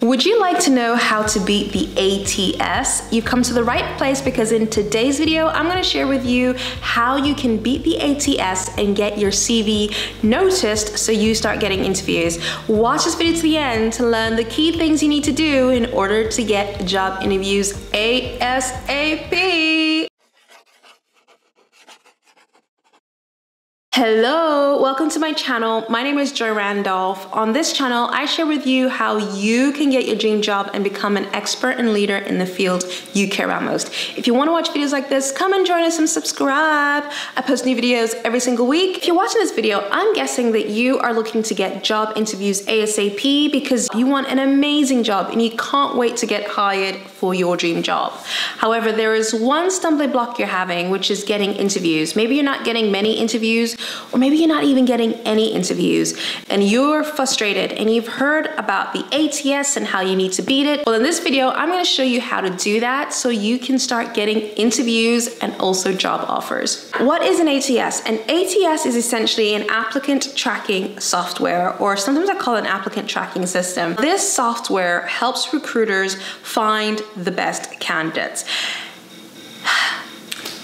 Would you like to know how to beat the ATS? You've come to the right place because in today's video, I'm gonna share with you how you can beat the ATS and get your CV noticed so you start getting interviews. Watch this video to the end to learn the key things you need to do in order to get job interviews ASAP. Hello, welcome to my channel. My name is Joy Randolph. On this channel, I share with you how you can get your dream job and become an expert and leader in the field you care about most. If you want to watch videos like this, come and join us and subscribe. I post new videos every single week. If you're watching this video, I'm guessing that you are looking to get job interviews ASAP because you want an amazing job and you can't wait to get hired for your dream job. However, there is one stumbling block you're having, which is getting interviews. Maybe you're not getting many interviews, or maybe you're not even getting any interviews and you're frustrated and you've heard about the ATS and how you need to beat it. Well, in this video, I'm going to show you how to do that so you can start getting interviews and also job offers. What is an ATS? An ATS is essentially an applicant tracking software, or sometimes I call it an applicant tracking system. This software helps recruiters find the best candidates.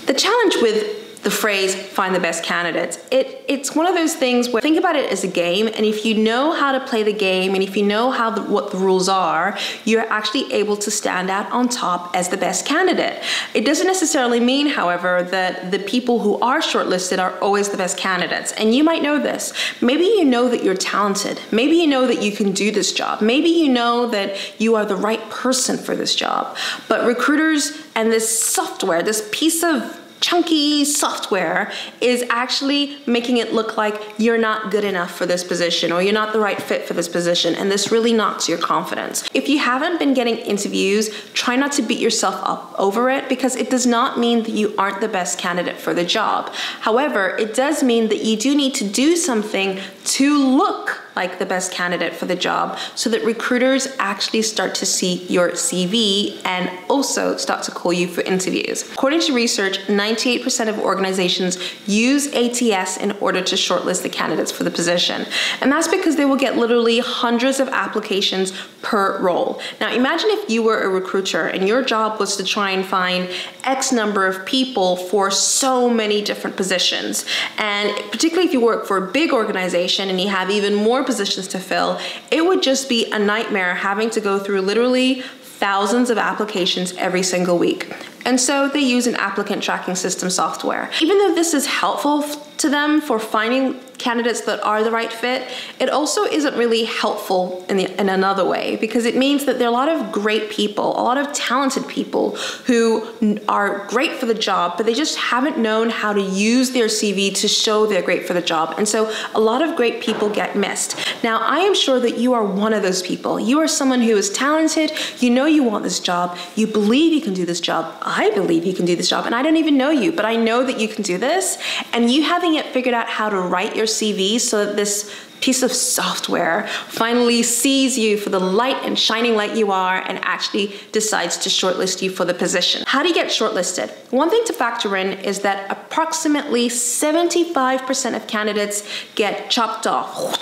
The challenge with the phrase find the best candidates, it's one of those things where think about it as a game, and if you know how to play the game and if you know what the rules are, you're actually able to stand out on top as the best candidate. It doesn't necessarily mean, however, that the people who are shortlisted are always the best candidates, and you might know this. Maybe you know that you're talented. Maybe you know that you can do this job. Maybe you know that you are the right person for this job, but recruiters and this software, this piece of chunky software is actually making it look like you're not good enough for this position or you're not the right fit for this position, and this really knocks your confidence. If you haven't been getting interviews, try not to beat yourself up over it because it does not mean that you aren't the best candidate for the job. However, it does mean that you do need to do something to look like the best candidate for the job so that recruiters actually start to see your CV and also start to call you for interviews. According to research, 98% of organizations use ATS in order to shortlist the candidates for the position. And that's because they will get literally hundreds of applications per role. Now imagine if you were a recruiter and your job was to try and find X number of people for so many different positions. And particularly if you work for a big organization and you have even more positions to fill, it would just be a nightmare having to go through literally thousands of applications every single week. And so they use an applicant tracking system software. Even though this is helpful to them for finding candidates that are the right fit, it also isn't really helpful in another way, because it means that there are a lot of great people, a lot of talented people who are great for the job, but they just haven't known how to use their CV to show they're great for the job. And so a lot of great people get missed. Now, I am sure that you are one of those people. You are someone who is talented, you know you want this job, you believe you can do this job, I believe you can do this job, and I don't even know you, but I know that you can do this, and you haven't yet figured out how to write your CV so that this piece of software finally sees you for the light and shining light you are and actually decides to shortlist you for the position. How do you get shortlisted? One thing to factor in is that approximately 75% of candidates get chopped off,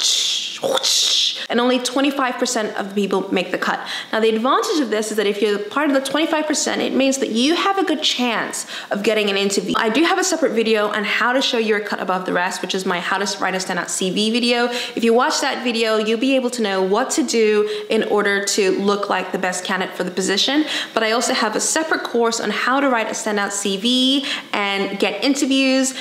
and only 25% of the people make the cut. Now, the advantage of this is that if you're part of the 25%, it means that you have a good chance of getting an interview. I do have a separate video on how to show you're a cut above the rest, which is my How to Write a Standout CV video. If you watch that video, you'll be able to know what to do in order to look like the best candidate for the position. But I also have a separate course on how to write a standout CV and get interviews,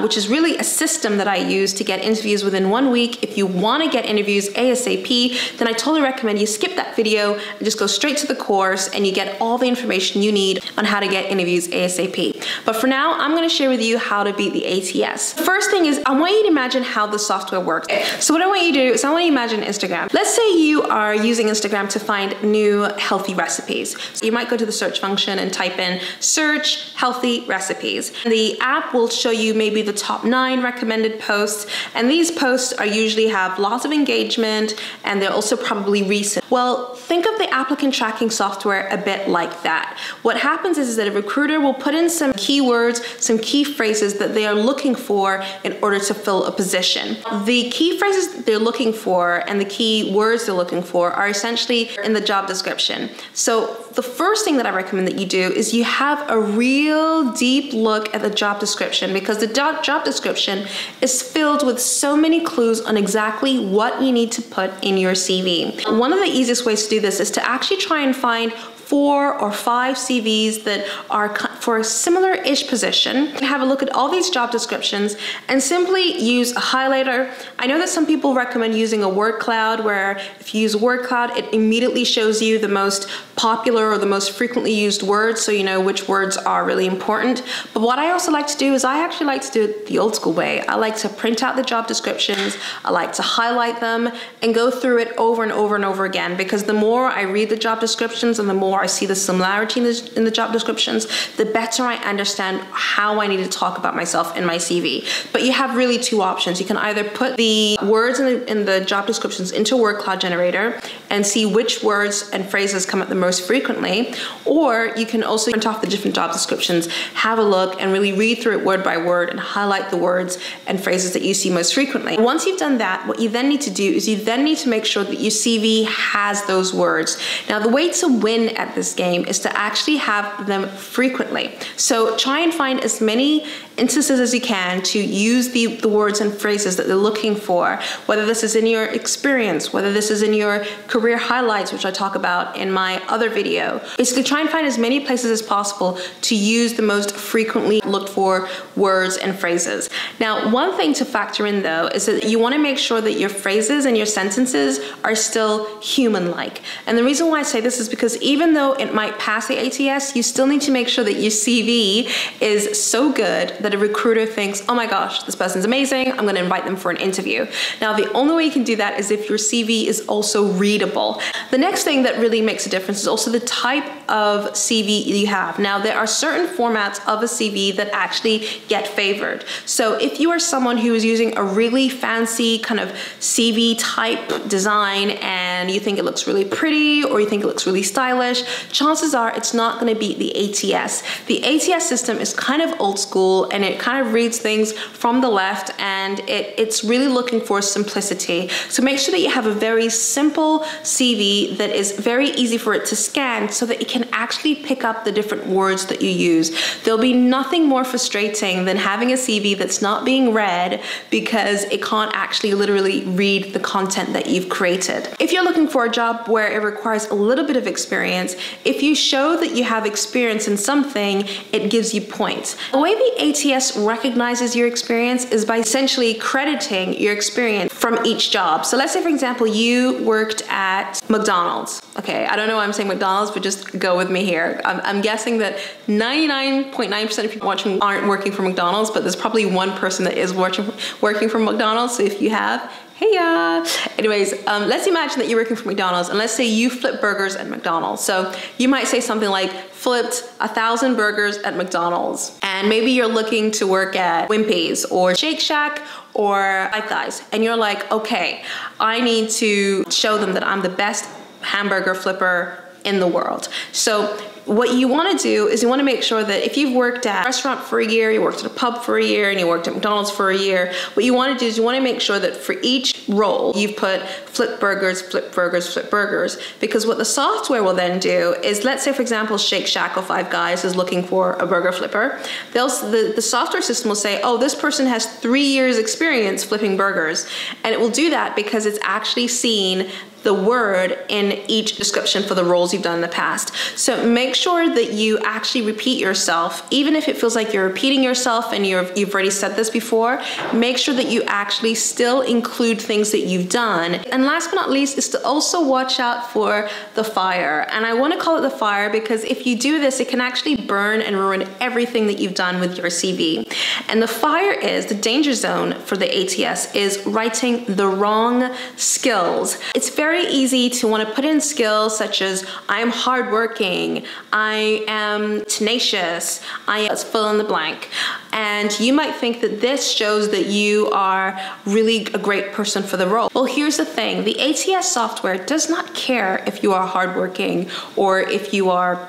which is really a system that I use to get interviews within 1 week. If you want to get interviews ASAP, then I totally recommend you skip that video and just go straight to the course and you get all the information you need on how to get interviews ASAP. But for now, I'm going to share with you how to beat the ATS. First thing is, I want you to imagine how the software works. So what I want you to do is I want you to imagine Instagram. Let's say you are using Instagram to find new healthy recipes. So you might go to the search function and type in search healthy recipes. And the app will show you maybe the top 9 recommended posts, and these posts are usually have lots of engagement and they're also probably recent. Well, think of the applicant tracking software a bit like that. What happens is that a recruiter will put in some keywords, some key phrases that they are looking for in order to fill a position. The key phrases that they're looking for and the key words they're looking for are essentially in the job description. So the first thing that I recommend that you do is you have a real deep look at the job description, because the job description is filled with so many clues on exactly what you need to put in your CV. One of the easiest ways to do this is to actually try and find 4 or 5 CVs that are for a similar-ish position. Have a look at all these job descriptions and simply use a highlighter. I know that some people recommend using a word cloud, where if you use a word cloud, it immediately shows you the most popular or the most frequently used words, so you know which words are really important. But what I also like to do is I actually like to do it the old school way. I like to print out the job descriptions, I like to highlight them and go through it over and over and over again, because the more I read the job descriptions and the more I see the similarity in the job descriptions, the better I understand how I need to talk about myself in my CV. But you have really 2 options. You can either put the words in the job descriptions into a word cloud generator and see which words and phrases come up the most frequently, or you can also print off the different job descriptions, have a look and really read through it word by word and highlight the words and phrases that you see most frequently. Once you've done that, what you then need to do is you then need to make sure that your CV has those words. Now, the way to win at this game is to actually have them frequently. So try and find as many instances as you can to use the words and phrases that they're looking for, whether this is in your experience, whether this is in your career highlights, which I talk about in my other video. Basically, try and find as many places as possible to use the most frequently looked for words and phrases. Now, one thing to factor in though is that you want to make sure that your phrases and your sentences are still human-like. And the reason why I say this is because even though it might pass the ATS, you still need to make sure that your CV is so good that a recruiter thinks, oh my gosh, this person's amazing, I'm gonna invite them for an interview. Now, the only way you can do that is if your CV is also readable. The next thing that really makes a difference is also the type of CV you have. Now, there are certain formats of a CV that actually get favored. So if you are someone who is using a really fancy kind of CV type design and you think it looks really pretty or you think it looks really stylish, chances are it's not gonna beat the ATS. The ATS system is kind of old school and it kind of reads things from the left, and it's really looking for simplicity. So make sure that you have a very simple CV that is very easy for it to scan so that it can actually pick up the different words that you use. There'll be nothing more frustrating than having a CV that's not being read because it can't actually literally read the content that you've created. If you're looking for a job where it requires a little bit of experience, if you show that you have experience in something, it gives you points. The way the ATS recognizes your experience is by essentially crediting your experience from each job. So let's say, for example, you worked at McDonald's. Okay, I don't know why I'm saying McDonald's, but just go with me here. I'm guessing that 99.9% of people watching aren't working for McDonald's, but there's probably one person that is working for McDonald's. So if you have, hey ya. Anyways, let's imagine that you're working for McDonald's, and let's say you flip burgers at McDonald's. So you might say something like, flipped 1,000 burgers at McDonald's. And maybe you're looking to work at Wimpy's or Shake Shack or Five Guys. And you're like, okay, I need to show them that I'm the best hamburger flipper in the world. So what you want to do is you want to make sure that if you've worked at a restaurant for a year, you worked at a pub for a year, and you worked at McDonald's for a year, what you want to do is you want to make sure that for each role you've put flip burgers, flip burgers, flip burgers. Because what the software will then do is, let's say for example Shake Shack or Five Guys is looking for a burger flipper, the software system will say, oh, this person has 3 years experience flipping burgers. And it will do that because it's actually seen the word in each description for the roles you've done in the past. So make sure that you actually repeat yourself, even if it feels like you're repeating yourself and you've already said this before. Make sure that you actually still include things that you've done. And last but not least is to also watch out for the fire. And I want to call it the fire because if you do this, it can actually burn and ruin everything that you've done with your CV. And the fire is, the danger zone for the ATS is writing the wrong skills. It's very easy to want to put in skills such as I'm hardworking, I am tenacious, let's fill in the blank. And you might think that this shows that you are really a great person for the role. Well, here's the thing. The ATS software does not care if you are hardworking or if you are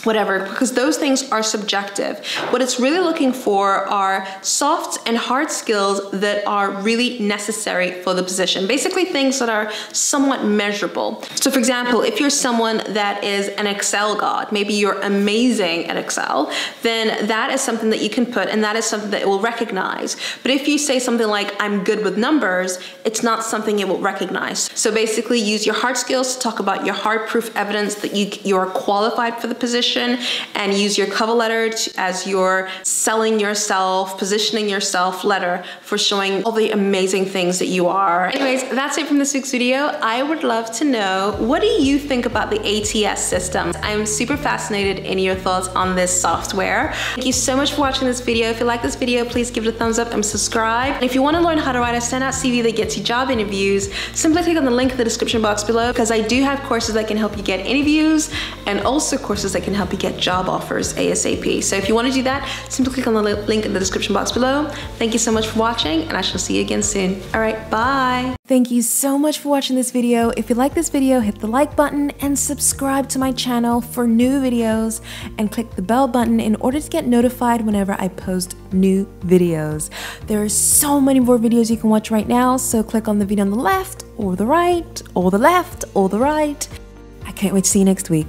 whatever, because those things are subjective. What it's really looking for are soft and hard skills that are really necessary for the position. Basically things that are somewhat measurable. So for example, if you're someone that is an Excel god, maybe you're amazing at Excel, then that is something that you can put, and that is something that it will recognize. But if you say something like, I'm good with numbers, it's not something it will recognize. So basically use your hard skills to talk about your hard proof evidence that you're qualified for the position, and use your cover letter as your selling yourself, positioning yourself letter for showing all the amazing things that you are. Anyways, that's it from this week's video. I would love to know, what do you think about the ATS system? I'm super fascinated in your thoughts on this software. Thank you so much for watching this video. If you like this video, please give it a thumbs up and subscribe. And if you want to learn how to write a standout CV that gets you job interviews, simply click on the link in the description box below, because I do have courses that can help you get interviews and also courses that can help you get job offers ASAP. So if you want to do that, simply click on the link in the description box below. Thank you so much for watching, and I shall see you again soon. All right, bye. Thank you so much for watching this video. If you like this video, hit the like button and subscribe to my channel for new videos, and click the bell button in order to get notified whenever I post new videos. There are so many more videos you can watch right now, so click on the video on the left or the right or the left or the right. I can't wait to see you next week.